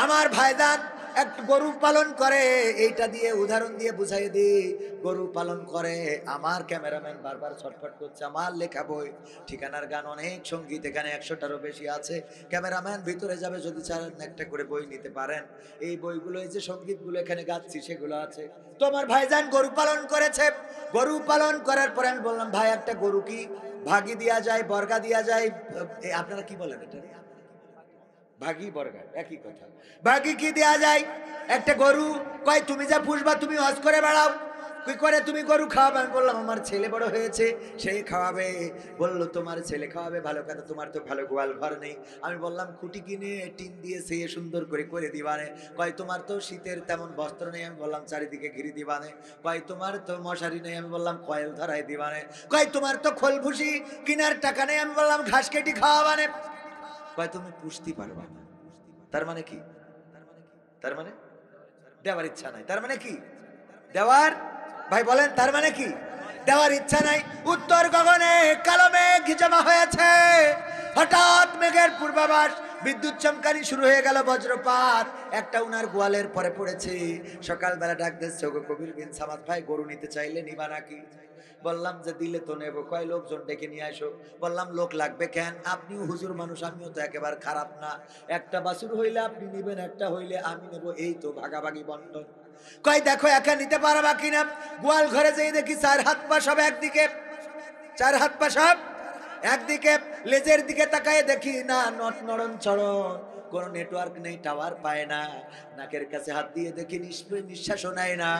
আমার ভাইজান একটা গরু পালন করে, এইটা দিয়ে উদাহরণ দিয়ে বুঝাই দিই, গরু পালন করে। আমার ক্যামেরাম্যান বারবার ছটফট করছে, আমার লেখা বই, ঠিকানার গান, অনেক সঙ্গীত, এখানে 100টারও বেশি আছে। ক্যামেরাম্যান ভিতরে যাবে, যদি চান একটা করে বই নিতে পারেন। এই বইগুলো, এই যে সঙ্গীতগুলো এখানে গাচ্ছি সেগুলো আছে। তো আমার ভাইজান গরু পালন করেছে। গরু পালন করার পরে আমি বললাম, ভাই একটা গরু কি ভাগি দেওয়া যায়, বর্গা দেওয়া যায়? আপনারা কি বলেন এটা? ভাগি বর্গা একই কথা। ভাগি কি দেয়া যায়? একটা গরু। কয় তুমি যা পুষবা, তুমি হজ করে বেড়াও, কি করে তুমি গরু খাওয়াবে? আমি বললাম আমার ছেলে বড় হয়েছে, সেই খাওয়াবে। বললো তোমার ছেলে খাওয়াবে, ভালো কথা, তোমার তো ভালো গোয়াল ঘর নেই। আমি বললাম খুঁটি কিনে টিন দিয়ে সে সুন্দর করে করে দিবানে। কয় তোমার তো শীতের তেমন বস্ত্র নেই। আমি বললাম চারিদিকে ঘিরে দিবানে। কয় তোমার তো মশারি নেই। আমি বললাম কয়েল ধরাই দিবানে। কয় তোমার তো খোল ভুসি কিনার টাকা নেই। আমি বললাম ঘাস কেটে খাওয়াবানে। কয় তুমি পুষতে পারবা না। তার মানে কি? তার মানে দেওয়ার ইচ্ছা নাই। তার মানে কি? দেওয়ার, ভাই বলেন, তার মানে কি? দেওয়ার ইচ্ছা নাই। উত্তর গগনে কালো মেঘ জমা হয়েছে, হঠাৎ মেঘের পূর্বাভাস, বিদ্যুৎ চমকানি শুরু হয়ে গেল, বজ্রপাত একটা উনার গোয়ালের পরে পড়েছে। সকালবেলা ডাক দিচ্ছে, ওগো কবির বিন সামাদ ভাই, গরু নিতে চাইলে নিবা নাকি? বললাম যে দিলে তো নেবো। কয় লোকজন ডেকে নিয়ে আসো। বললাম লোক লাগবে কেন? আপনিও হুজুর মানুষ, আমিও তো একেবারে খারাপ না। একটা বাছুর হইলে আপনি নিবেন, একটা হইলে আমি নেব, এই তো ভাগাভাগি বন্টন। কয় দেখো একা নিতে পারবা কিনা। গোয়াল ঘরে যেই দেখি 4 হাত পা সব একদিকে, 4 হাত পা সব একদিকে। লেজের দিকে তাকায় দেখি না নড়ন চড়ন, কোন নেটওয়ার্ক নেই, টাওয়ার পায় না। নাকের কাছে হাত দিয়ে দেখি নিঃশ্বাসও নেয় না।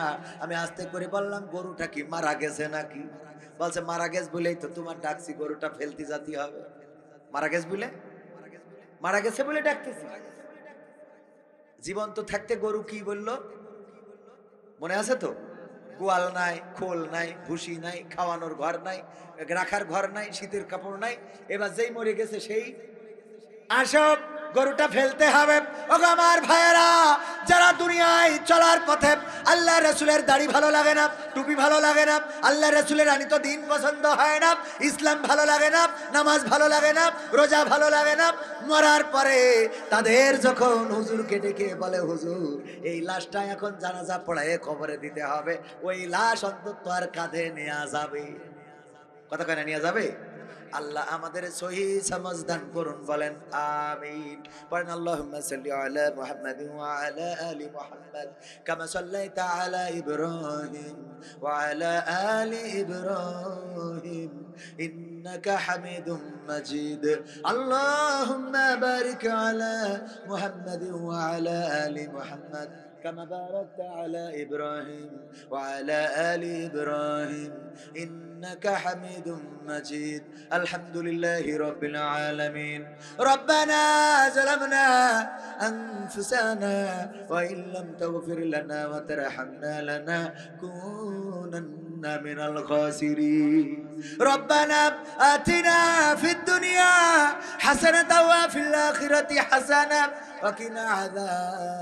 আমি আস্তে করে বললাম গরুটা কি মারা গেছে নাকি? বলছে মারা গেছে বলেই তো তোমার ডাকছি, গরুটা ফেলতে জাতি হবে। মারা গেছে বলে, মারা গেছে বলে ডাকতেছি। জীবন্ত থাকতে গরু কি বললো মনে আছে তো? গোয়াল নাই, খোল নাই, ভুসি নাই, খাওয়ানোর ঘর নাই, রাখার ঘর নাই, শীতের কাপড় নাই। এবার যেই মরে গেছে সেই আসব, গরুটা ফেলতে হবে। ওগো আমার ভাইয়েরা, যারা দুনিয়ায় চলার পথে আল্লাহ রসুলের দাড়ি ভালো লাগে না, টুপি ভালো লাগে না, আল্লাহ রসুলের আনিত দিন পছন্দ হয় না, ইসলাম ভালো লাগে না, নামাজ ভালো লাগে না, রোজা ভালো লাগে না, মরার পরে তাদের যখন হুজুরকে ডেকে বলে হুজুর এই লাশটা এখন জানাজা পড়ায় কবরে দিতে হবে, ওই লাশ অন্তত আর কাঁধে নেওয়া যাবে। কথা কয় না, নেওয়া যাবে? আল্লাহ আমাদের সহি সমঝ দান করুন, বলেন আমিন। পড়েন আল্লাহুম্মা সাল্লি আলা মুহাম্মাদ ওয়া আলা আলি মুহাম্মাদ কামা সাল্লাইতা আলা ইব্রাহিম ওয়া আলা আলি ইব্রাহিম ইন্নাকা হামিদুম মাজিদ। আল্লাহুম্মা বারিক আলা মুহাম্মাদ ওয়া আলা আলি মুহাম্মাদ كما باركت على إبراهيم وعلى آل إبراهيم إنك حميد مجيد. الحمد لله رب العالمين. ربنا ظلمنا أنفسنا وإن لم تغفر لنا وترحمنا لنكونن من الخاسرين. ربنا آتنا في الدنيا حسنة وفي الآخرة حسنة وقنا عذاب